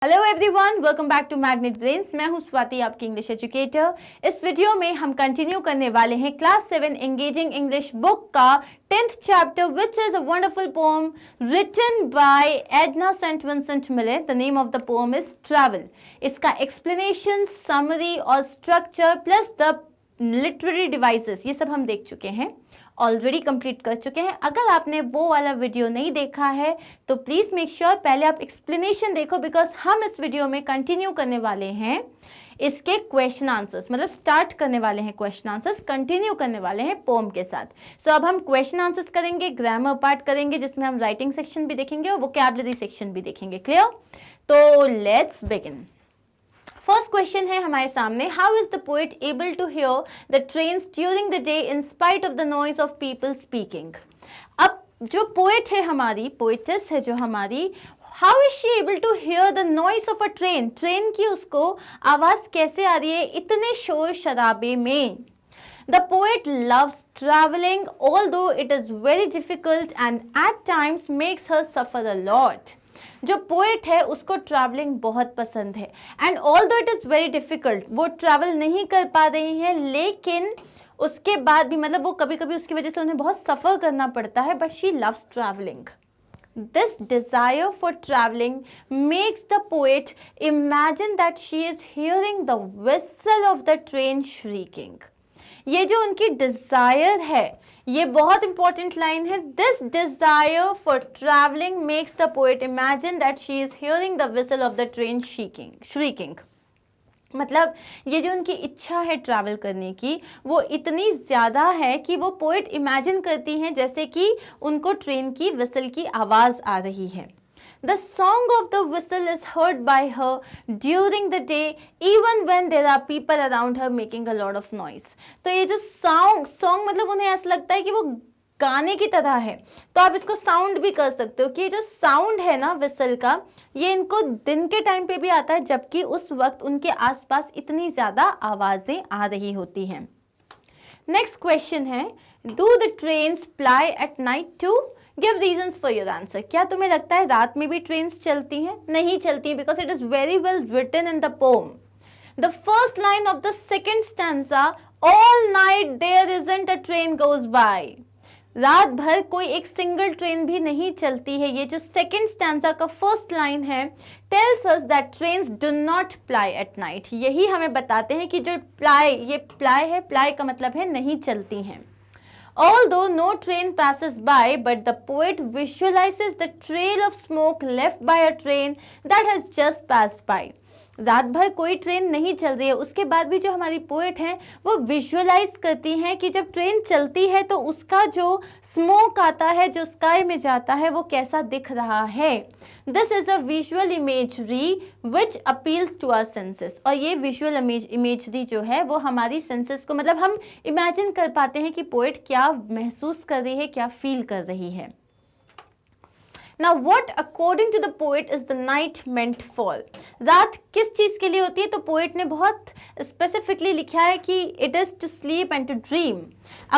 Hello everyone, welcome back to Magnet Brains. मैं हूं स्वाति, आपकी इंग्लिश एजुकेटर। इस वीडियो में हम कंटिन्यू करने वाले हैं क्लास 7 एंगेजिंग इंग्लिश बुक का 10th chapter, which is a wonderful poem written by Edna Saint Vincent Millay. The name of the poem is Travel. इसका एक्सप्लेनेशन, समरी और structure plus the literary devices, ये सब हम देख चुके हैं, already complete कर चुके हैं। अगर आपने वो वाला वीडियो नहीं देखा है तो प्लीज़ मेक श्योर पहले आप एक्सप्लेनेशन देखो, बिकॉज हम इस वीडियो में कंटिन्यू करने वाले हैं इसके क्वेश्चन आंसर्स, मतलब स्टार्ट करने वाले हैं क्वेश्चन आंसर्स, कंटिन्यू करने वाले हैं पोम के साथ। सो अब हम क्वेश्चन आंसर्स करेंगे, ग्रामर पार्ट करेंगे जिसमें हम राइटिंग सेक्शन भी देखेंगे और वोकैबुलरी सेक्शन भी देखेंगे। क्लियर? तो लेट्स बिगिन। फर्स्ट क्वेश्चन है हमारे सामने, how is the poet able to hear the trains during the day in spite of the noise of people speaking. अब जो पोएट है हमारी, पोएटेस है जो हमारी, how is she able to hear the noise of a train, train की उसको आवाज कैसे आ रही है इतने शोर शराबे में। The poet loves traveling, although it is very difficult and at times makes her suffer a lot. जो पोएट है उसको ट्रैवलिंग बहुत पसंद है, and although it is very difficult, वो ट्रैवल नहीं कर पा रही है, लेकिन उसके बाद भी मतलब वो कभी कभी उसकी वजह से उन्हें बहुत सफ़र करना पड़ता है, but she loves travelling. This desire for traveling makes the poet imagine that she is hearing the whistle of the train shrieking. ये जो उनकी डिज़ायर है, ये बहुत इंपॉर्टेंट लाइन है। This desire for travelling makes the poet imagine that she is hearing the whistle of the train shrieking. मतलब ये जो उनकी इच्छा है ट्रैवल करने की, वो इतनी ज़्यादा है कि वो पोएट इमेजिन करती हैं जैसे कि उनको ट्रेन की विसल की आवाज़ आ रही है। The song of the whistle is heard by her during the day, even when there are people around her making a lot of noise. तो ये जो song मतलब उन्हें ऐसा लगता है कि वो गाने की तरह है। तो आप इसको साउंड भी कर सकते हो कि ये जो साउंड है ना विसल का, ये इनको दिन के टाइम पे भी आता है, जबकि उस वक्त उनके आसपास इतनी ज़्यादा आवाज़ें आ रही होती हैं। नेक्स्ट क्वेश्चन है, do the trains ply at night too? Give reasons for your answer. क्या तुम्हें लगता है रात में भी ट्रेन्स चलती हैं? नहीं चलती, because it is very well written in the poem. The first line of the second stanza, all night there isn't a train goes by. रात भर कोई एक सिंगल ट्रेन भी नहीं चलती है। ये जो सेकेंड स्टैंजा का फर्स्ट लाइन है, tells us that trains do not ply at night. यही हमें बताते हैं कि जो प्लाई, ये प्लाई है, प्लाई का मतलब है नहीं चलती हैं। Although no train passes by, but the poet visualizes the trail of smoke left by a train that has just passed by. रात भर कोई ट्रेन नहीं चल रही है, उसके बाद भी जो हमारी पोएट हैं वो विजुअलाइज करती हैं कि जब ट्रेन चलती है तो उसका जो स्मोक आता है, जो स्काई में जाता है, वो कैसा दिख रहा है। This is a visual imagery which appeals to our senses. और ये विजुअल इमेजरी जो है वो हमारी सेंसेस को, मतलब हम इमेजिन कर पाते हैं कि पोएट क्या महसूस कर रही है, क्या फील कर रही है। Now what according to the poet is the night meant for? रात किस चीज़ के लिए होती है? तो पोएट ने बहुत स्पेसिफिकली लिखा है कि it is to sleep and to dream.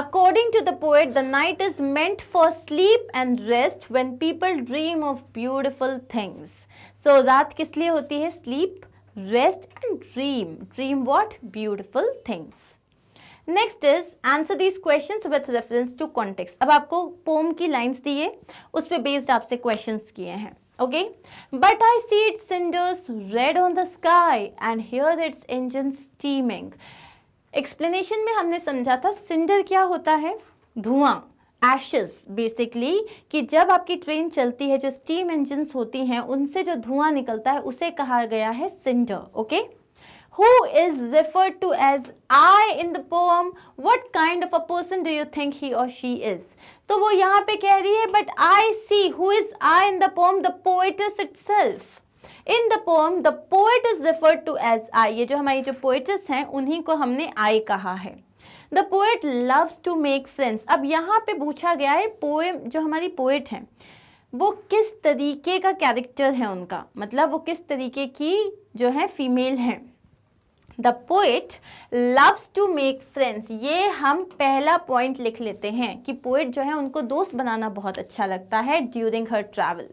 According to the poet, the night is meant for sleep and rest when people dream of beautiful things. So रात किस लिए होती है? Sleep, rest and dream. Dream what? Beautiful things. Next is answer these questions with reference to context. अब आपको pome की lines दिए, उस पे बेस्ड आपसे क्वेश्चंस किए हैं। Okay, but I see it's cinders red on the sky and here it's engine steaming. Explanation में हमने समझा था सिंडर क्या होता है? धुआं, एशेस बेसिकली, कि जब आपकी ट्रेन चलती है जो स्टीम इंजन्स होती हैं उनसे जो धुआं निकलता है उसे कहा गया है cinder. Okay, Who is referred to as I in the poem? What kind of a person do you think he or she is? तो वो यहाँ पे कह रही है, but I see who is I in the poem, the poetess itself. In the poem, the poet is referred to as I. ये जो हमारी जो poetess हैं उन्हीं को हमने I कहा है। The poet loves to make friends. अब यहाँ पे पूछा गया है पोएम, जो हमारी पोएट हैं वो किस तरीके का कैरेक्टर है उनका, मतलब वो किस तरीके की जो है फीमेल हैं। The poet loves to make friends, ये हम पहला पॉइंट लिख लेते हैं कि पोएट जो है उनको दोस्त बनाना बहुत अच्छा लगता है during her travel.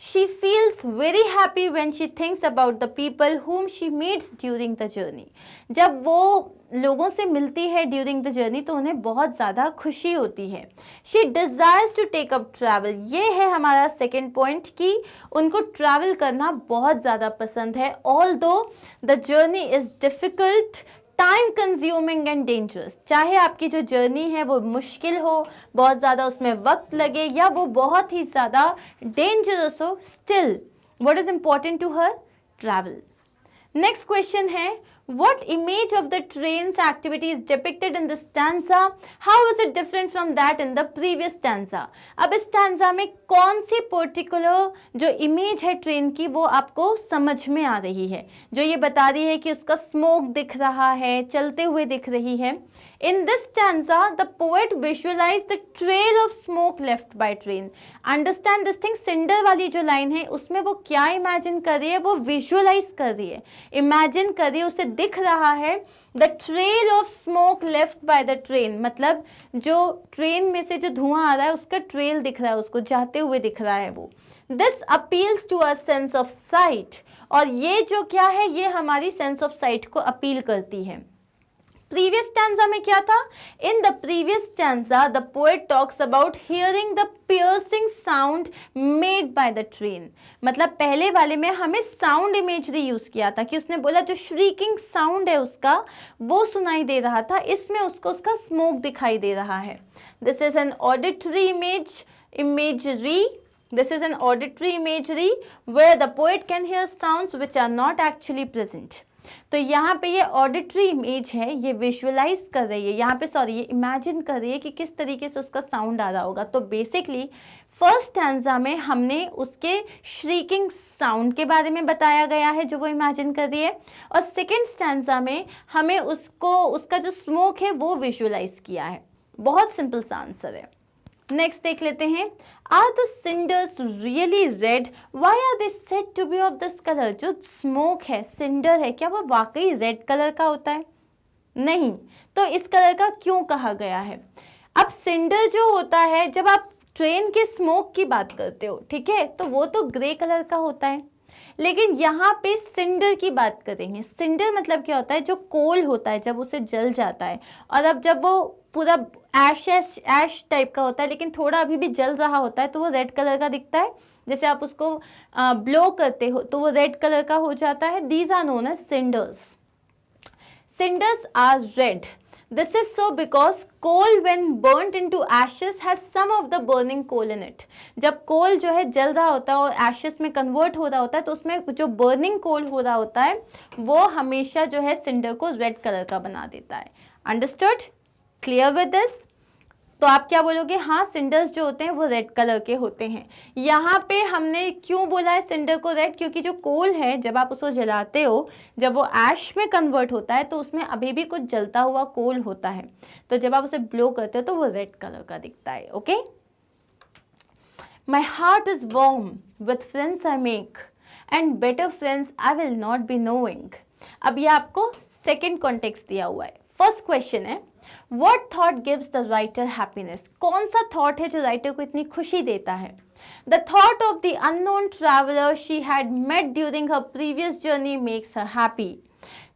She feels very happy when she thinks about the people whom she meets during the journey. जब वो लोगों से मिलती है during the journey तो उन्हें बहुत ज़्यादा खुशी होती है. She desires to take up travel. ये है हमारा second point कि उनको travel करना बहुत ज़्यादा पसंद है. Although the journey is difficult, time consuming and dangerous, चाहे आपकी जो जर्नी है वो मुश्किल हो, बहुत ज़्यादा उसमें वक्त लगे या वो बहुत ही ज़्यादा डेंजरस हो, still what is important to her? Travel. Next question है, what image of the train's activity is depicted in this stanza? How is it different from that in the previous stanza? अब इस stanza में कौन सी particular जो image है train की वो आपको समझ में आ रही है, जो ये बता रही है कि उसका स्मोक दिख रहा है, चलते हुए दिख रही है. In this stanza, the poet visualized the trail of smoke left by train. Understand this thing. Cinder वाली जो लाइन है उसमें वो क्या इमेजिन कर रही है? वो विजुअलाइज कर रही है, इमेजिन कर रही है, उसे दिख रहा है the trail of smoke left by the train. मतलब जो ट्रेन में से जो धुआं आ रहा है उसका ट्रेल दिख रहा है, उसको जाते हुए दिख रहा है वो. This appeals to a sense of sight. और ये जो क्या है, ये हमारी सेंस ऑफ साइट को अपील करती है. प्रीवियस स्टैंजा में क्या था? In the previous stanza the poet talks about hearing the piercing sound made by the train. मतलब पहले वाले में हमें साउंड इमेजरी यूज किया था कि उसने बोला जो श्रीकिंग साउंड है उसका वो सुनाई दे रहा था, इसमें उसको उसका स्मोक दिखाई दे रहा है. This is an auditory imagery. This is an auditory imagery where the poet can hear sounds which are not actually present. तो यहाँ पे ये ऑडिटरी इमेज है, ये विजुअलाइज कर रही है, यहाँ पे ये इमेजिन कर रही है कि किस तरीके से उसका साउंड आ रहा होगा. तो बेसिकली फर्स्ट स्टैंजा में हमने उसके श्रीकिंग साउंड के बारे में बताया गया है जो वो इमेजिन कर रही है, और सेकेंड स्टैंजा में हमें उसका जो स्मोक है वो विजुअलाइज किया है. बहुत सिंपल सा आंसर है. नेक्स्ट देख लेते हैं. Are the cinders really red? Why are they said to be of this colour? जो स्मोक है, सिंडर है, क्या वो वाकई रेड कलर का होता है? नहीं. तो इस कलर का क्यों कहा गया है? अब सिंडर जो होता है, जब आप ट्रेन के स्मोक की बात करते हो, ठीक है, तो वो तो ग्रे कलर का होता है. लेकिन यहाँ पे सिंडर की बात करेंगे. सिंडर मतलब क्या होता है? जो कोल होता है जब उसे जल जाता है, और अब जब वो पूरा ऐश टाइप का होता है लेकिन थोड़ा अभी भी जल रहा होता है तो वो रेड कलर का दिखता है. जैसे आप उसको ब्लो करते हो तो वो रेड कलर का हो जाता है. These are known as cinders. Cinders are red. This is so because coal when burnt into ashes has some of the burning coal in it. जब कोल जो है जल रहा होता है और एशेस में कन्वर्ट हो रहा होता है तो उसमें जो बर्निंग कोल हो रहा होता है वो हमेशा जो है सिंडर को रेड कलर का बना देता है. अंडरस्टूड? Clear with this? तो आप क्या बोलोगे? हाँ, सिंडर्स जो होते हैं वो रेड कलर के होते हैं. यहाँ पे हमने क्यों बोला है सिंडर को रेड? क्योंकि जो कोल है जब आप उसको जलाते हो, जब वो ऐश में कन्वर्ट होता है तो उसमें अभी भी कुछ जलता हुआ कोल होता है, तो जब आप उसे ब्लो करते हो तो वो रेड कलर का दिखता है. Okay. My heart is warm with friends I make and better friends I will not be knowing. अब ये आपको सेकेंड कॉन्टेक्स्ट दिया हुआ है. फर्स्ट क्वेश्चन है, What thought gives the writer happiness? कौन सा थॉट है जो राइटर को इतनी खुशी देता है? The thought of the unknown traveler she had met during her previous journey makes her happy.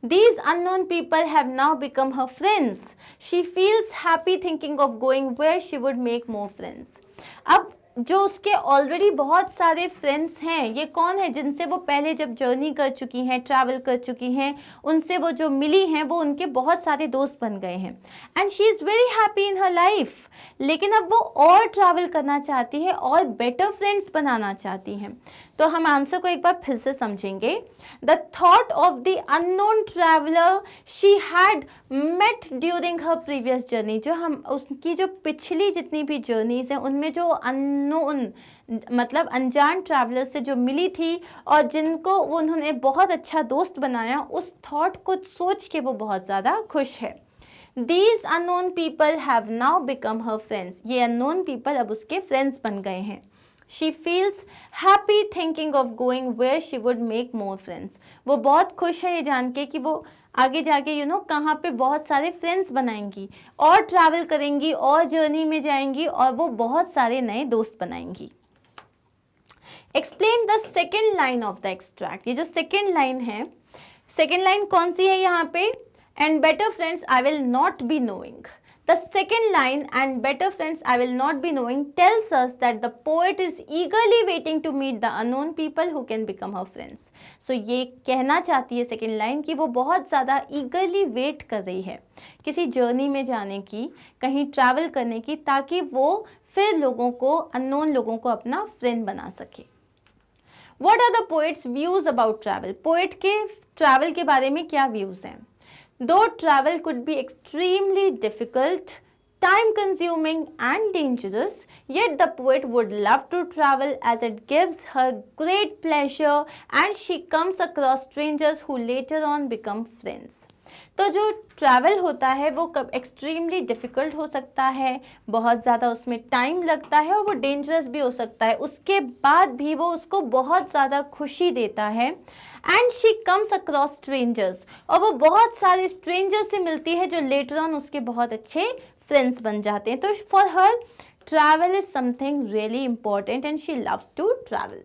These unknown people have now become her friends. She feels happy thinking of going where she would make more friends. अब जो उसके already बहुत सारे friends हैं, ये कौन है? जिनसे वो पहले जब जर्नी कर चुकी हैं, ट्रैवल कर चुकी हैं, उनसे वो जो मिली हैं वो उनके बहुत सारे दोस्त बन गए हैं. And she is very happy in her life. लेकिन अब वो और ट्रैवल करना चाहती है और बेटर फ्रेंड्स बनाना चाहती हैं. तो हम आंसर को एक बार फिर से समझेंगे. The thought of the unknown traveller she had met during her previous journey, जो हम उसकी जो पिछली जितनी भी जर्नीज हैं उनमें जो अननोन मतलब अनजान ट्रैवलर से जो मिली थी और जिनको उन्होंने बहुत अच्छा दोस्त बनाया, उस थॉट को सोच के वो बहुत ज़्यादा खुश है. These unknown people have now become her friends. ये unknown people अब उसके फ्रेंड्स बन गए हैं. She feels happy thinking of going where she would make more friends. वो बहुत खुश है ये जान के कि वो आगे जाके कहाँ पे बहुत सारे फ्रेंड्स बनाएंगी और ट्रैवल करेंगी और जर्नी में जाएंगी और वो बहुत सारे नए दोस्त बनाएंगी. Explain the second line of the extract. ये जो सेकेंड लाइन है, सेकेंड लाइन कौन सी है यहाँ पे? And better friends I will not be knowing. The second line, and better friends I will not be knowing, tells us that the poet is eagerly waiting to meet the unknown people who can become her friends. So ये कहना चाहती है second line कि वो बहुत ज़्यादा eagerly wait कर रही है किसी जर्नी में जाने की, कहीं ट्रैवल करने की, ताकि वो फिर लोगों को, अननोन लोगों को अपना फ्रेंड बना सके। What are the poet's views about travel? Poet के ट्रैवल के बारे में क्या व्यूज़ हैं? Though travel could be extremely difficult, time-consuming and dangerous, yet the poet would love to travel as it gives her great pleasure and she comes across strangers who later on become friends. तो जो travel होता है वो कब extremely difficult हो सकता है, बहुत ज़्यादा उसमें टाइम लगता है और वो डेंजरस भी हो सकता है, उसके बाद भी वो उसको बहुत ज़्यादा खुशी देता है। And she comes across strangers, और वो बहुत सारे स्ट्रेंजर्स से मिलती है जो लेटर ऑन उसके बहुत अच्छे फ्रेंड्स बन जाते हैं। तो for her travel is something really important and she loves to travel.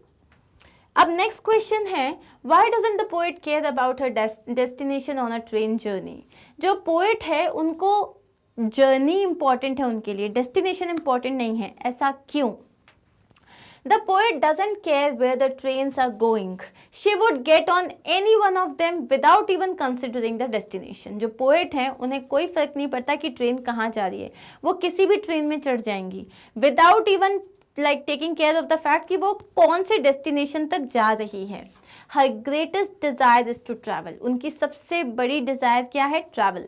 अब नेक्स्ट क्वेश्चन है, why doesn't the poet care about her destination on a train journey? जो पोएट है उनको जर्नी इंपॉर्टेंट है उनके लिए, डेस्टिनेशन इंपॉर्टेंट नहीं है, ऐसा क्यों? The poet doesn't care where the trains are going. She would get on any one of them without even considering the destination. जो पोएट हैं उन्हें कोई फर्क नहीं पड़ता कि ट्रेन कहाँ जा रही है, वो किसी भी ट्रेन में चढ़ जाएंगी without even like taking care of the fact कि वो कौन से डेस्टिनेशन तक जा रही है। Her greatest desire is to travel, उनकी सबसे बड़ी डिज़ायर क्या है? Travel.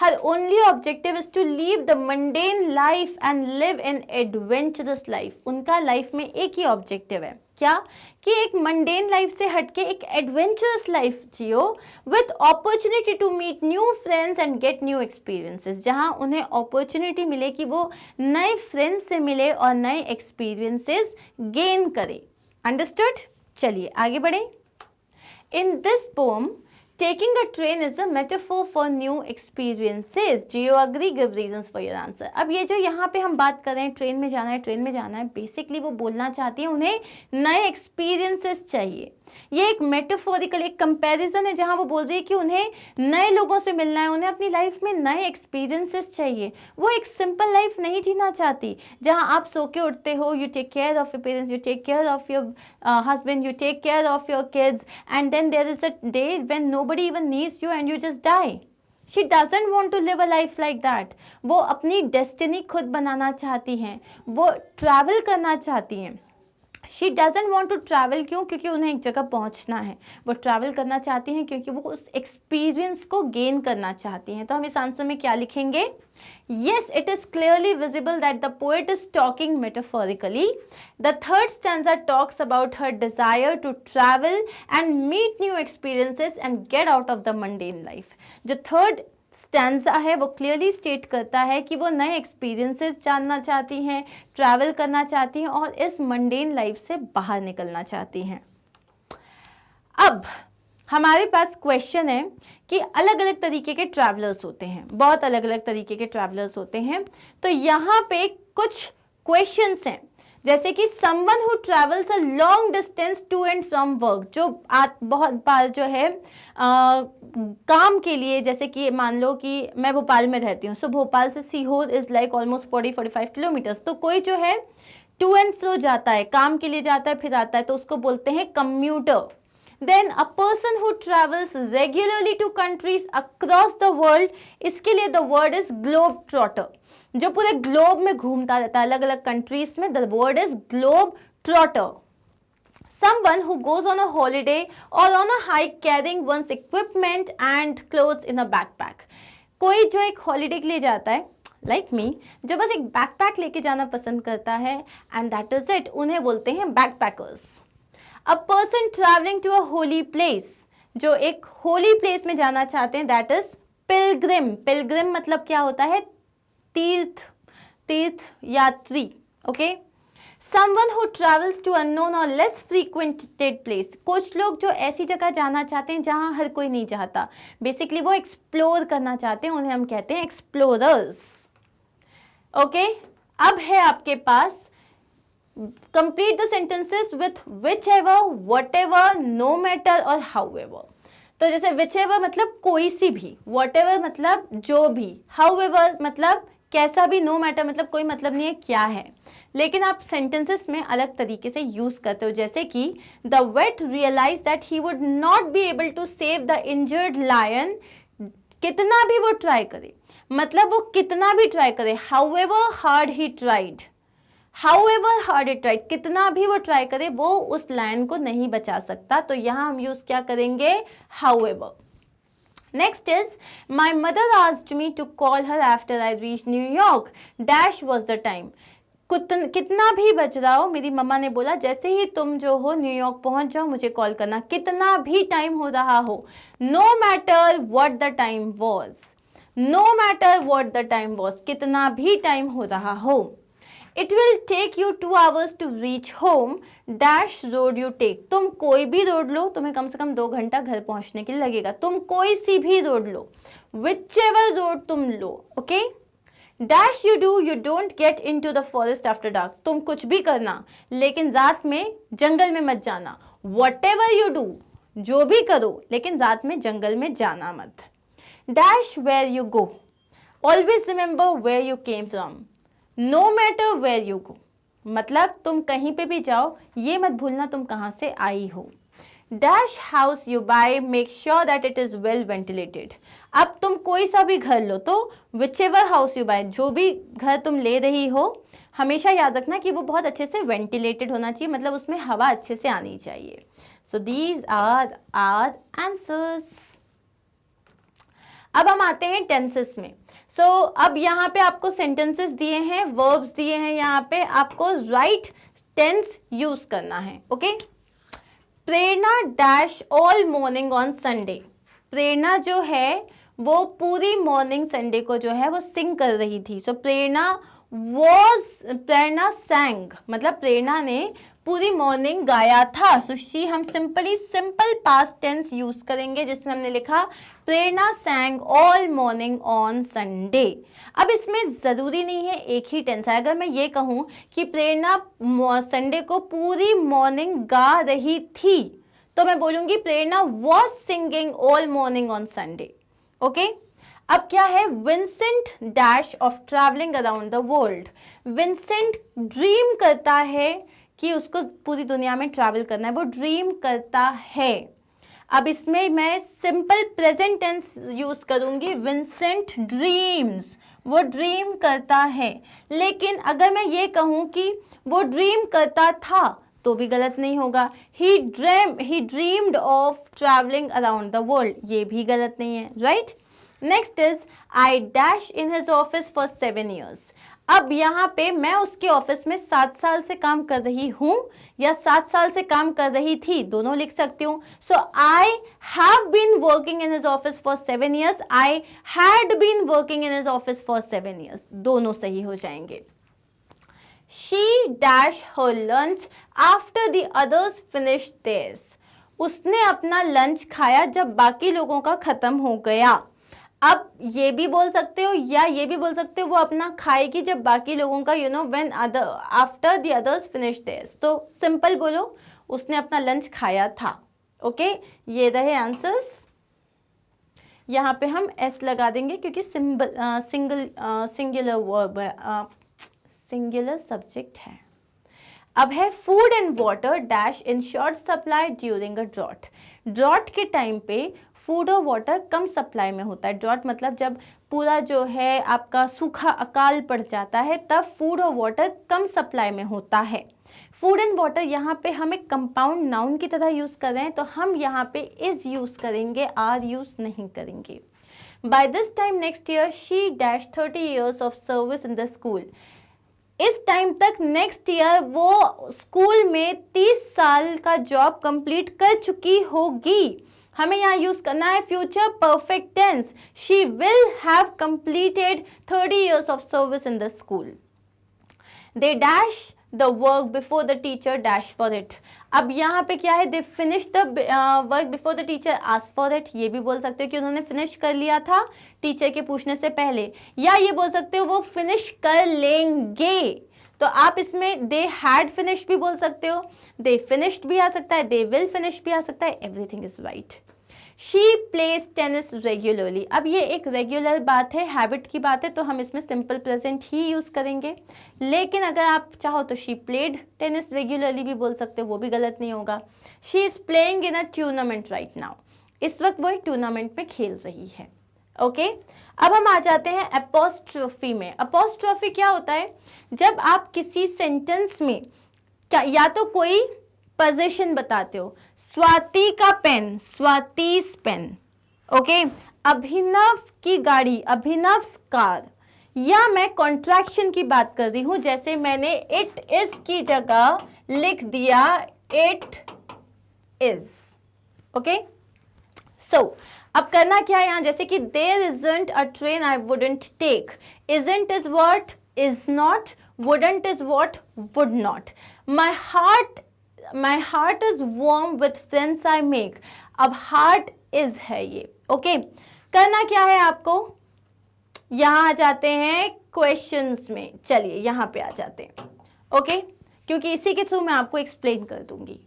Her only objective is to leave the mundane life and live an adventurous life. उनका लाइफ में एक ही ऑब्जेक्टिव है, क्या? कि एक मंडेन लाइफ से हटके एक एडवेंचरस लाइफ जियो with opportunity to meet new friends and get new experiences, जहाँ उन्हें अपॉर्चुनिटी मिले कि वो नए फ्रेंड्स से मिले और नए एक्सपीरियंसेस गेन करे। अंडरस्टूड? चलिए आगे बढ़े। In this pome, taking a train is a metaphor for new experiences. Do you agree? Give reasons for your answer. अब ये जो यहाँ पे हम बात कर रहे हैं, ट्रेन में जाना है, ट्रेन में जाना है, बेसिकली वो बोलना चाहती है उन्हें नए एक्सपीरियंसेस चाहिए। ये एक मेटाफोरिकल, एक कंपैरिजन है जहाँ वो बोल रही है कि उन्हें नए लोगों से मिलना है, उन्हें अपनी लाइफ में नए एक्सपीरियंसेस चाहिए। वो एक सिंपल लाइफ नहीं जीना चाहती जहाँ आप सो के उठते हो, you take care of your parents, you take care of your husband, you take care of your kids, and then there is a day when nobody even needs you and you just die. She doesn't want to live a life like that. वो अपनी destiny खुद बनाना चाहती हैं, वो travel करना चाहती हैं। She doesn't want to travel, क्यों? क्योंकि उन्हें एक जगह पहुंचना है। वो ट्रैवल करना चाहती हैं क्योंकि वो उस एक्सपीरियंस को गेन करना चाहती हैं। तो हम इस आंसर में क्या लिखेंगे? Yes, it is clearly visible that the poet is talking metaphorically. The third stanza talks about her desire to travel and meet new experiences and get out of the mundane life. जो third stanza है वो clearly state करता है कि वो नए experiences जानना चाहती हैं, ट्रैवल करना चाहती हैं और इस मंडेन लाइफ से बाहर निकलना चाहती हैं। अब हमारे पास क्वेश्चन है कि अलग अलग तरीके के ट्रैवलर्स होते हैं, बहुत अलग अलग तरीके के ट्रैवलर्स होते हैं। तो यहाँ पे कुछ क्वेश्चंस हैं, जैसे कि someone who travels a long distance to and from work, जो बहुत बार जो है काम के लिए, जैसे कि मान लो कि मैं भोपाल में रहती हूँ, सो भोपाल से Sehore is like almost 40-45 kilometres. तो कोई जो है टू एंड फ्रो जाता है, काम के लिए जाता है फिर आता है, तो उसको बोलते हैं computer. Then a person who travels regularly to countries across the world, इसके लिए the word is globe trotter, जो पूरे ग्लोब में घूमता रहता है अलग अलग कंट्रीज में, the word is globe trotter. Someone who goes on a holiday or on a hike carrying one's equipment and clothes in a backpack. कोई जो एक हॉलीडे के लिए जाता है like me, जो बस एक बैकपैक लेके जाना पसंद करता है, and that is it, उन्हें बोलते हैं backpackers. A person traveling to a holy place, जो एक होली प्लेस में जाना चाहते हैं, that is pilgrim. pilgrim मतलब क्या होता है? तीर्थ यात्री। Okay. Someone who travels to unknown or less frequented place, कुछ लोग जो ऐसी जगह जाना चाहते हैं जहाँ हर कोई नहीं चाहता, बेसिकली वो एक्सप्लोर करना चाहते हैं, उन्हें हम कहते हैं एक्सप्लोरर्स। ओके। अब है आपके पास complete the sentences with whichever, whatever, no matter और हाउ एवर। तो जैसे विच एवर मतलब कोई सी भी, वट एवर मतलब जो भी, हाउ एवर मतलब कैसा भी, नो मैटर मतलब कोई मतलब नहीं है क्या है। लेकिन आप सेंटेंसेस में अलग तरीके से यूज करते हो, जैसे कि the vet realised that he would not be able to save the injured lion, कितना भी वो ट्राई करे, मतलब वो कितना भी ट्राई करे, however hard he tried, however hard he tried, कितना भी वो ट्राई करे वो उस लायन को नहीं बचा सकता। तो यहां हम यूज क्या करेंगे, however. Next is my mother asked me to call her after I reach New York, dash was the time, कितना भी बज रहा हो, मेरी मम्मा ने बोला जैसे ही तुम जो हो न्यूयॉर्क पहुंच जाओ मुझे कॉल करना, कितना भी टाइम हो रहा हो, no matter what the time was, no matter what the time was, कितना भी टाइम हो रहा हो। It will take you 2 hours to reach home, dash road you take, तुम कोई भी रोड लो, तुम्हें कम से कम 2 घंटा घर पहुंचने के लिए लगेगा, तुम कोई सी भी रोड लो, विच एवर रोड तुम लो, okay. Dash you do, you don't get into the forest after dark, तुम कुछ भी करना लेकिन रात में जंगल में मत जाना, वट एवर यू डू, जो भी करो लेकिन रात में जंगल में जाना मत। Dash where you go, always remember where you came from, no matter where you go, मतलब तुम कहीं पे भी जाओ ये मत भूलना तुम कहाँ से आई हो। Dash house you buy, make sure that it is well ventilated, अब तुम कोई सा भी घर लो तो whichever house you buy, जो भी घर तुम ले रही हो हमेशा याद रखना कि वो बहुत अच्छे से वेंटिलेटेड होना चाहिए, मतलब उसमें हवा अच्छे से आनी चाहिए। So these are our answers. अब हम आते हैं टेंसेस में। अब यहाँ पे आपको सेंटेंसेस दिए हैं, वर्ब्स दिए हैं, यहाँ पे आपको राइट टेंस यूज करना है, okay. Prerna dash all morning on Sunday, Prerna जो है वो पूरी मॉर्निंग संडे को जो है वो सिंग कर रही थी। प्रेरणा सैंग मतलब प्रेरणा ने पूरी मॉर्निंग गाया था। हम सिंपल पास्ट टेंस यूज करेंगे जिसमें हमने लिखा Prerna sang all morning on Sunday. अब इसमें ज़रूरी नहीं है एक ही टेंस है। अगर मैं ये कहूँ कि प्रेरणा संडे को पूरी मॉर्निंग गा रही थी तो मैं बोलूँगी Prerna was singing all morning on Sunday, okay. अब क्या है, Vincent dash of travelling around the world, Vincent dream करता है कि उसको पूरी दुनिया में ट्रैवल करना है, वो ड्रीम करता है। अब इसमें मैं सिंपल प्रेजेंट टेंस यूज करूंगी, विंसेंट ड्रीम्स, वो ड्रीम करता है। लेकिन अगर मैं ये कहूँ कि वो ड्रीम करता था तो भी गलत नहीं होगा, he dreamed of travelling around the world, ये भी गलत नहीं है, right. Next is I dash in his office for 7 years। अब यहाँ पे मैं उसके ऑफिस में 7 साल से काम कर रही हूँ या 7 साल से काम कर रही थी, दोनों लिख सकती हूँ। So I have been working in his office for 7 years, I had been working in his office for 7 years, दोनों सही हो जाएंगे। She dash her lunch after the others finished theirs। उसने अपना लंच खाया जब बाकी लोगों का खत्म हो गया। अब ये भी बोल सकते हो या ये भी बोल सकते हो वो अपना खाएगी जब बाकी लोगों का when after the others finished theirs। तो सिंपल बोलो उसने अपना लंच खाया था, ओके। ये रहे आंसर्स। यहाँ पे हम एस लगा देंगे क्योंकि सिंगुलर वर्ब है, सिंगुलर सब्जेक्ट है। अब है food and water dash in short supply during a drought. Drought के टाइम पे फूड और वाटर कम सप्लाई में होता है। ड्रॉट मतलब जब पूरा जो है आपका सूखा अकाल पड़ जाता है तब फूड और वाटर कम सप्लाई में होता है। फूड एंड वाटर यहाँ पे हम एक कंपाउंड नाउन की तरह यूज़ कर रहे हैं तो हम यहाँ पे इज यूज़ करेंगे, आर यूज़ नहीं करेंगे। By this time next year she dash 30 years of service in the school. इस टाइम तक नेक्स्ट ईयर वो स्कूल में 30 साल का जॉब कंप्लीट कर चुकी होगी। हमें यहाँ यूज करना है future perfect tense, she will have completed 30 years of service in the school. They dash the work before the teacher dash for it. अब यहाँ पे क्या है, they finish the work before the teacher ask for it. ये भी बोल सकते हो कि उन्होंने फिनिश कर लिया था टीचर के पूछने से पहले, या ये बोल सकते हो वो फिनिश कर लेंगे। तो आप इसमें दे हैड फिनिश्ड भी बोल सकते हो, दे फिनिश्ड भी आ सकता है, दे विल फिनिश भी आ सकता है, everything is right. She plays tennis regularly, अब ये एक रेगुलर बात है, हैबिट की बात है, तो हम इसमें सिंपल प्रेजेंट ही यूज करेंगे। लेकिन अगर आप चाहो तो शी प्लेड टेनिस रेगुलरली भी बोल सकते हो, वो भी गलत नहीं होगा। She is playing in a tournament right now, इस वक्त वो एक टूर्नामेंट में खेल रही है। ओके अब हम आ जाते हैं अपोस्ट्रोफी में। अपोस्ट्रोफी क्या होता है, जब आप किसी सेंटेंस में या तो कोई पोजीशन बताते हो, स्वाति का पेन, स्वातिस पेन, ओके, अभिनव की गाड़ी, अभिनव कार, या मैं कॉन्ट्रैक्शन की बात कर रही हूं, जैसे मैंने इट इज की जगह लिख दिया इट इज। ओके सो अब करना क्या है यहां, जैसे कि there isn't a train I wouldn't take, isn't is what, is not, wouldn't is what, would not. My heart is warm with friends I make, अब हार्ट इज है ये। ओके करना क्या है आपको, यहां आ जाते हैं क्वेश्चंस में, चलिए यहां पे आ जाते हैं। ओके क्योंकि इसी के थ्रू मैं आपको एक्सप्लेन कर दूंगी।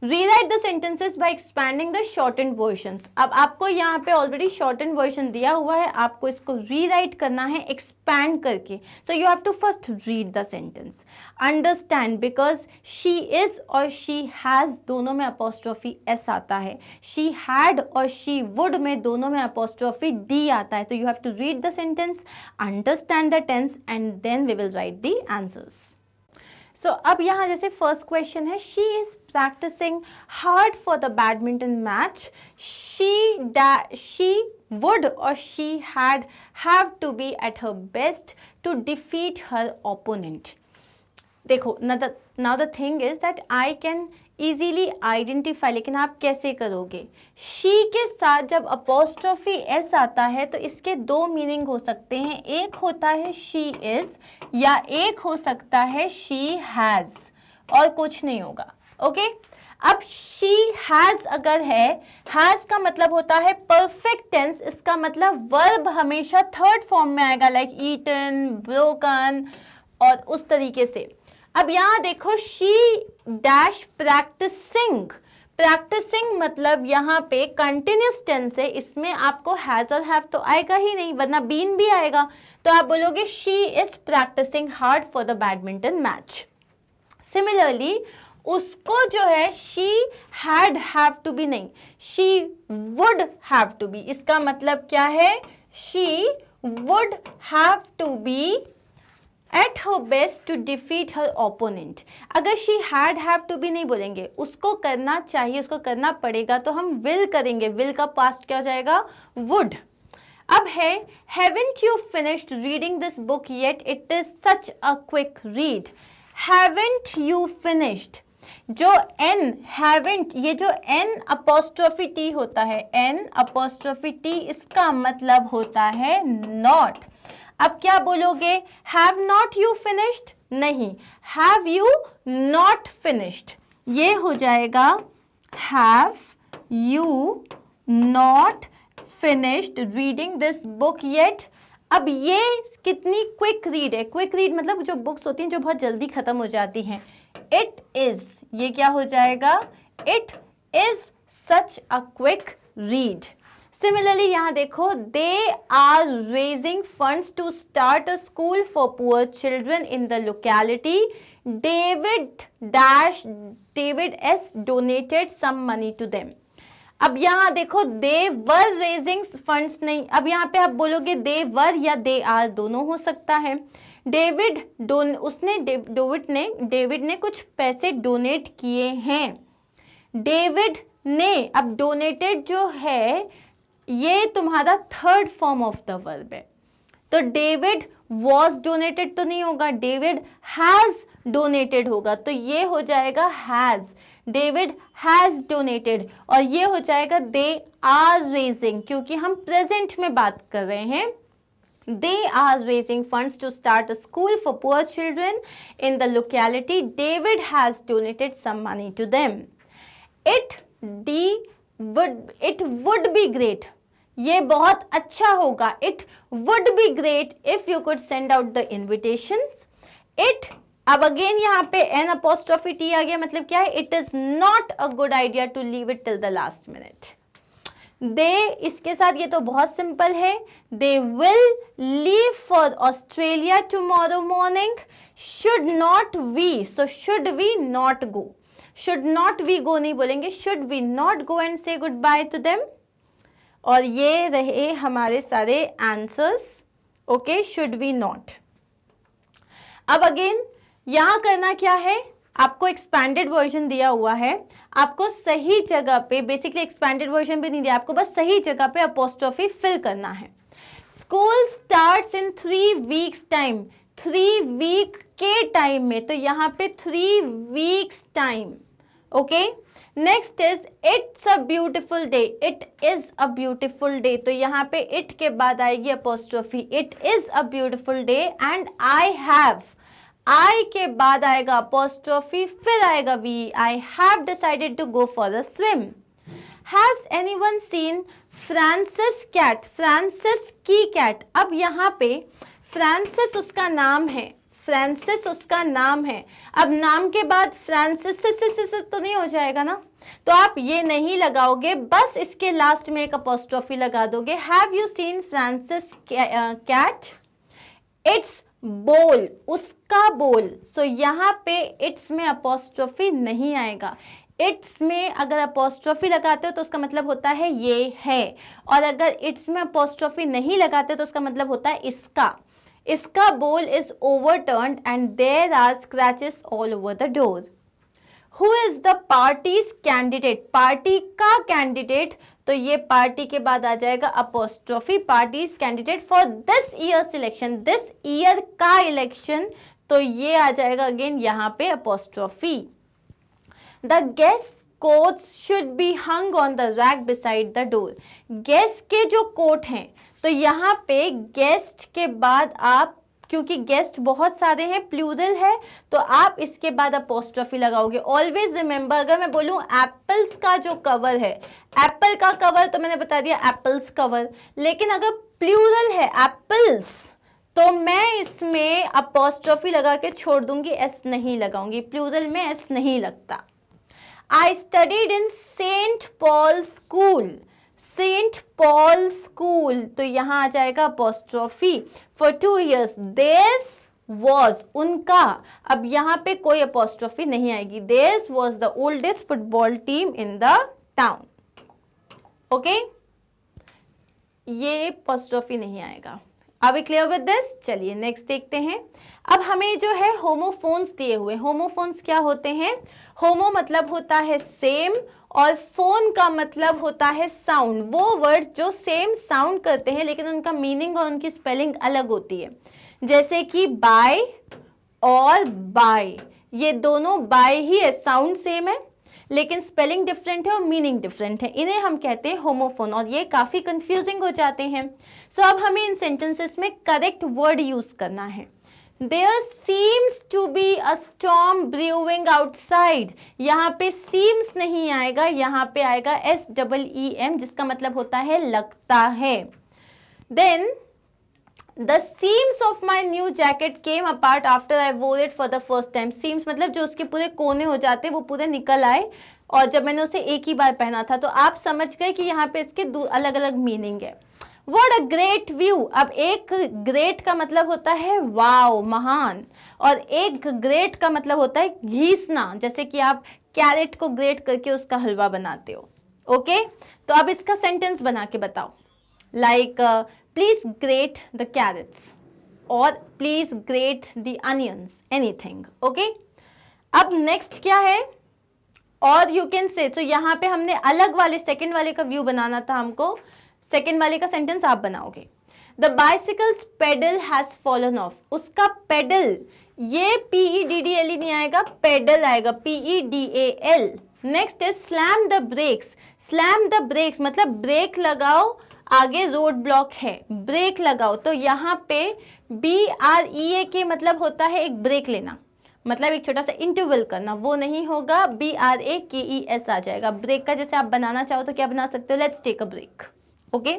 Rewrite the sentences by expanding the shortened versions। अब आपको यहाँ पे ऑलरेडी shortened version दिया हुआ है, आपको इसको rewrite करना है expand करके। So you have to first read the sentence, understand, because she is और she has दोनों में apostrophe s आता है, she had और she would में दोनों में apostrophe d आता है। तो you have to read the sentence, understand the tense and then we will write the answers। सो अब यहाँ जैसे फर्स्ट क्वेश्चन है, she is practising hard for the badminton match, she would और she had have to be at her best to defeat her opponent. देखो now the thing is that I can easily identify, लेकिन आप कैसे करोगे, she के साथ जब apostrophe S आता है तो इसके दो मीनिंग हो सकते हैं, एक होता है शी इज या एक हो सकता है शी हैज, और कुछ नहीं होगा। ओके अब शी हैज अगर है, हैज का मतलब होता है परफेक्ट टेंस, इसका मतलब वर्ब हमेशा थर्ड फॉर्म में आएगा, लाइक ईटन, ब्रोकन और उस तरीके से। अब यहां देखो शी डैश प्रैक्टिसिंग, प्रैक्टिसिंग मतलब यहाँ पे कंटिन्यूस टेंस है, इसमें आपको हैज और हैव तो आएगा ही नहीं, वरना बीन भी आएगा, तो आप बोलोगे she is practising hard for the badminton match. Similarly उसको जो है she had have to be नहीं, she would have to be, इसका मतलब क्या है, she would have to be at her best to defeat her opponent। अगर she had have to be नहीं बोलेंगे, उसको करना चाहिए, उसको करना पड़ेगा, तो हम will करेंगे, will का past क्या हो जाएगा, would। अब है haven't you finished reading this book yet, it is such a quick read। haven't you finished, जो n haven't, ये जो n apostrophe t होता है, n apostrophe t, इसका मतलब होता है not। अब क्या बोलोगे, हैव नॉट यू फिनिश्ड, नहीं, हैव यू नॉट फिनिश्ड, ये हो जाएगा have you not finished reading this book yet. अब ये कितनी क्विक रीड है, क्विक रीड मतलब जो बुक्स होती हैं जो बहुत जल्दी खत्म हो जाती हैं। इट इज, ये क्या हो जाएगा, it is such a quick read. Similarly यहाँ देखो, they are raising funds to start a school for poor children in the locality, David S donated some money to them. अब यहाँ देखो दे वर रेजिंग फंड्स नहीं, अब यहाँ पे आप बोलोगे दे वर या दे आर, दोनों हो सकता है। डेविड ने कुछ पैसे डोनेट किए हैं, डेविड ने, अब डोनेटेड जो है ये तुम्हारा third form of the verb है, तो डेविड वॉज डोनेटेड तो नहीं होगा, डेविड हैज डोनेटेड होगा, तो ये हो जाएगा हैज, डेविड हैज डोनेटेड, और ये हो जाएगा दे आर रेजिंग, क्योंकि हम प्रेजेंट में बात कर रहे हैं। They are raising funds to start a school for poor children in the locality. David has donated some money to them. It would be great. ये बहुत अच्छा होगा. It would be great if you could send out the invitations. It अब again यहाँ पे N apostrophe T आ गया, मतलब क्या है, it is not a good idea to leave it till the last minute. They, इसके साथ ये तो बहुत सिंपल है, they will leave for Australia tomorrow morning, should not we, so should we not go, should not we go नहीं बोलेंगे, should we not go and say good bye to them. और ये रहे हमारे सारे answers, okay, should we not. अब again यहां करना क्या है, आपको एक्सपैंडेड वर्जन दिया हुआ है, आपको सही जगह पे, बेसिकली एक्सपैंडेड वर्जन भी नहीं दिया, आपको बस सही जगह पे अपोस्ट्रोफी फिल करना है। School starts in 3 weeks time, 3 week के टाइम में, तो यहाँ पे 3 weeks time, okay. Next is it's a beautiful day, it is a beautiful day, तो यहाँ पे इट के बाद आएगी apostrophe, it is a beautiful day and I have, I के बाद आएगा अपोस्ट्रोफी, फिर आएगा V, I have decided to go for a swim. Has anyone seen Francis cat, Francis की कैट, अब यहाँ पे फ्रांसिस उसका नाम है, फ्रांसिस उसका नाम है, अब नाम के बाद फ्रांसिस तो नहीं हो जाएगा ना, तो आप ये नहीं लगाओगे, बस इसके लास्ट में एक अपोस्ट्रोफी लगा दोगे। Have you seen Francis cat, it's bowl, उसका बोल, सो यहाँ पे इट्स में अपोस्ट्रोफी नहीं आएगा। इट्स में अगर अपोस्ट्रोफी लगाते हो तो उसका मतलब होता है ये है, और अगर इट्स में अपोस्ट्रोफी नहीं लगाते तो उसका मतलब होता है इसका, इसका bowl is overturned and there are scratches all over the door. Who is the party's candidate, party का कैंडिडेट, तो ये पार्टी के बाद आ जाएगा apostrophe, party's candidate for this year selection, this year का इलेक्शन, तो ये आ जाएगा अगेन यहाँ पे apostrophe. The guest coats should be hung on the rack beside the door, guest के जो कोट हैं, तो यहाँ पे गेस्ट के बाद आप, क्योंकि गेस्ट बहुत सारे हैं, प्लूरल है, तो आप इसके बाद अपोस्ट्रोफी लगाओगे। ऑलवेज रिमेंबर, अगर मैं बोलूँ एप्पल्स का जो कवर है, एप्पल का कवर, तो मैंने बता दिया एप्पल्स कवर, लेकिन अगर प्लूरल है एप्पल्स, तो मैं इसमें अपोस्ट्रोफी लगा के छोड़ दूंगी, एस नहीं लगाऊंगी, प्लूरल में एस नहीं लगता। I studied in Saint Paul school, Saint Paul school, तो यहाँ आ जाएगा apostrophe for 2 years, theirs was, उनका, अब यहाँ पे कोई अपोस्ट्रोफी नहीं आएगी, theirs was the oldest football team in the town, okay, ये अपोस्ट्रोफी नहीं आएगा। Are we clear with this? चलिए नेक्स्ट देखते हैं। अब हमें जो है होमोफोन्स दिए हुए, होमोफोन्स क्या होते हैं, होमो मतलब होता है सेम, और फोन का मतलब होता है साउंड, वो वर्ड जो सेम साउंड करते हैं लेकिन उनका मीनिंग और उनकी स्पेलिंग अलग होती है, जैसे कि बाय और बाय, ये दोनों बाय ही है, साउंड सेम है लेकिन स्पेलिंग डिफरेंट है और मीनिंग डिफरेंट है, इन्हें हम कहते हैं होमोफोन, और ये काफ़ी कंफ्यूजिंग हो जाते हैं। सो अब हमें इन सेंटेंसेस में करेक्ट वर्ड यूज करना है। There seems to be a storm brewing outside, यहाँ पे seems नहीं आएगा, यहाँ पे आएगा SEEM, जिसका मतलब होता है लगता है। Then the seams of my new jacket came apart after I wore it for the first time. Seams मतलब जो उसके पूरे कोने हो जाते हैं वो पूरे निकल आए, और जब मैंने उसे एक ही बार पहना था, तो आप समझ गए कि यहाँ पे इसके दो अलग अलग मीनिंग है। What a great view, अब एक ग्रेट का मतलब होता है वाव, महान, और एक ग्रेट का मतलब होता है घीसना, जैसे कि आप कैरेट को ग्रेट करके उसका हलवा बनाते हो, ओके। तो अब इसका सेंटेंस बना के बताओ, like please grate the carrots, और please grate the onions, anything, okay. अब नेक्स्ट क्या है, और यू कैन से, तो यहाँ पे हमने अलग वाले सेकंड वाले का व्यू बनाना था हमको, सेकेंड वाले का सेंटेंस आप बनाओगे। The bicycle's pedal has fallen off, उसका पेडल, ये PEDDL नहीं आएगा, पेडल आएगा, PEDAL। नेक्स्ट है slam the brakes, slam the brakes मतलब ब्रेक लगाओ, आगे रोड ब्लॉक है, ब्रेक लगाओ, तो यहाँ पे BREAK मतलब होता है एक ब्रेक लेना, मतलब एक छोटा सा इंटरवल करना, वो नहीं होगा, BRAKES आ जाएगा। ब्रेक का जैसे आप बनाना चाहो तो क्या बना सकते हो, let's take a break, okay.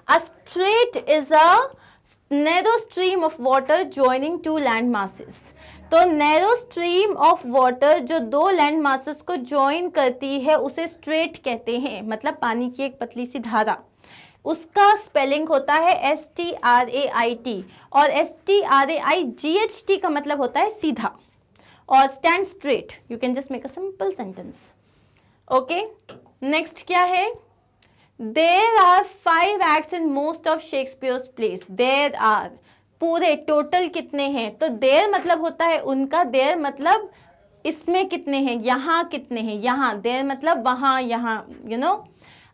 A street is a narrow stream of water joining two land masses. तो नैरो स्ट्रीम ऑफ वाटर जो दो लैंड मासेस को जॉइन करती है उसे स्ट्रेट कहते हैं, मतलब पानी की एक पतली सी धारा। उसका स्पेलिंग होता है STRAIT, और STRAIGHT का मतलब होता है सीधा, और stand straight. You can just make a simple sentence. Okay, next क्या है? There are 5 acts in most of Shakespeare's plays. There are, पूरे टोटल कितने हैं? तो there मतलब होता है उनका, there मतलब इसमें कितने हैं, यहाँ कितने हैं, यहाँ, there मतलब वहाँ, यहाँ,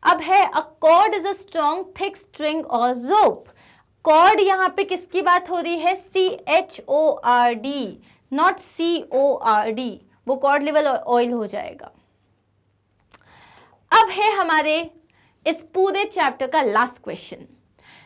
अब है a cord is a strong thick string or rope. Cord यहाँ पे किसकी बात हो रही है? CHORD, नॉट CORD, वो कॉर्ड लेवल ऑयल हो जाएगा। अब है हमारे इस पूरे चैप्टर का लास्ट क्वेश्चन।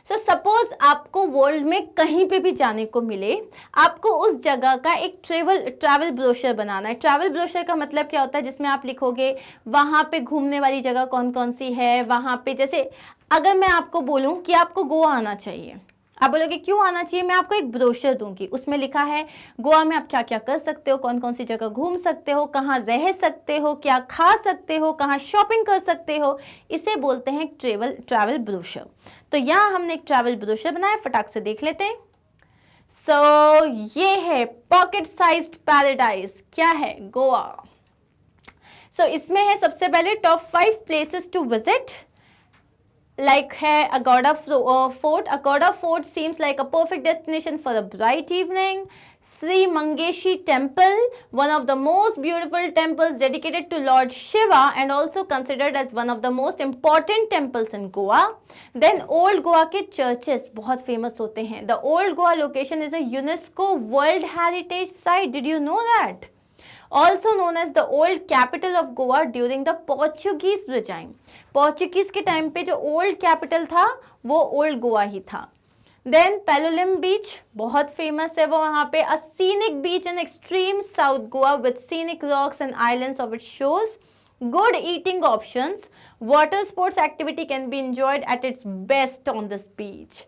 सो सपोज आपको वर्ल्ड में कहीं पे भी जाने को मिले, आपको उस जगह का एक ट्रैवल ब्रोशर बनाना है। ट्रैवल ब्रोशर का मतलब क्या होता है? जिसमें आप लिखोगे वहाँ पे घूमने वाली जगह कौन कौन सी है, वहाँ पे, जैसे अगर मैं आपको बोलूँ कि आपको गोवा आना चाहिए, आप बोलोगे क्यों आना चाहिए? मैं आपको एक ब्रोशर दूंगी, उसमें लिखा है गोवा में आप क्या क्या कर सकते हो, कौन कौन सी जगह घूम सकते हो, कहाँ रह सकते हो, क्या खा सकते हो, कहाँ शॉपिंग कर सकते हो। इसे बोलते हैं ट्रैवल ब्रोशर। तो यहाँ हमने एक ट्रैवल ब्रोशर बनाया, फटाक से देख लेते हैं। सो ये है पॉकेट साइज्ड पैराडाइज। क्या है? गोवा। सो इसमें है सबसे पहले top 5 places to visit, like है Agoda Fort. Agoda Fort seems like a perfect destination for a bright evening. Sri Mangeshi Temple, one of the most beautiful temples dedicated to Lord Shiva and also considered as one of the most important temples in Goa. Then Old Goa के churches बहुत famous होते हैं. The Old Goa location is a UNESCO World Heritage Site. Did you know that? Also known as the old capital of Goa during the Portuguese regime. Portuguese के time पे जो old capital था वो old Goa ही था। Then पेलोलिम बीच बहुत famous है वो वहाँ पे, a scenic beach in extreme south Goa with scenic rocks and islands of its shores, good eating options, water sports activity can be enjoyed at its best on this beach.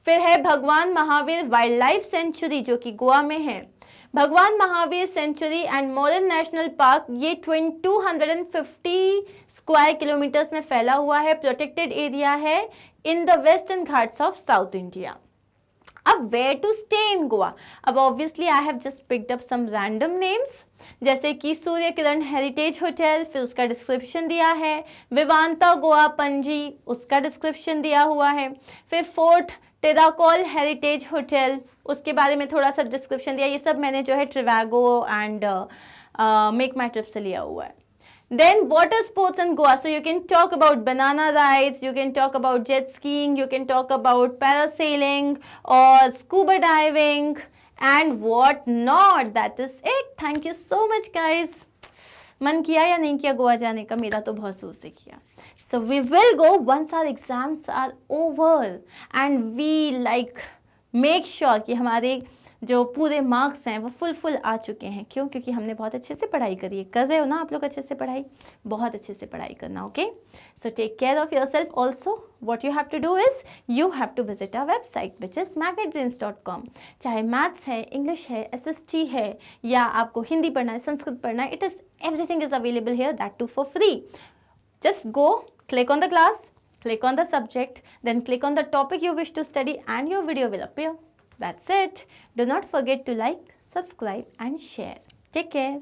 फिर है Bhagwan Mahavir wild life sanctuary जो कि गोवा में है। Bhagwan Mahavir sanctuary and Mollem national park, ये 250 square kilometres में फैला हुआ है, प्रोटेक्टेड एरिया है in the Western Ghats of south India. अब where to stay in Goa? अब obviously I have just picked up some random names, जैसे कि सूर्य किरण हेरिटेज होटल, फिर उसका डिस्क्रिप्शन दिया है। विवांता गोवा पणजी, उसका डिस्क्रिप्शन दिया हुआ है। फिर फोर्ट टेराकोल हेरिटेज होटल, उसके बारे में थोड़ा सा डिस्क्रिप्शन दिया। ये सब मैंने जो है Trivago and make my trip से लिया हुआ है। Then water sports in Goa. So you can talk about banana rides, you can talk about jet skiing, you can talk about parasailing or scuba diving and what not. That is it. Thank you so much guys. मन किया या नहीं किया गोवा जाने का? मेरा तो बहुत जोर से किया। So we will go once our exams are over and we like make sure कि हमारे जो पूरे मार्क्स हैं वो फुल आ चुके हैं। क्यों? क्योंकि हमने बहुत अच्छे से पढ़ाई करी है। कर रहे हो ना आप लोग अच्छे से पढ़ाई? बहुत अच्छे से पढ़ाई करना। Okay, so take care of yourself. Also what you have to do is you have to visit our website which is magnetbrains.com। चाहे मैथ्स है, इंग्लिश है, SST है, या आपको हिंदी पढ़ना है, संस्कृत पढ़ना है, it is everything is available here, that too for free. Just go, click on the class, click on the subject, then click on the topic you wish to study and your video will appear. That's it. Do not forget to like, subscribe and share. Take care.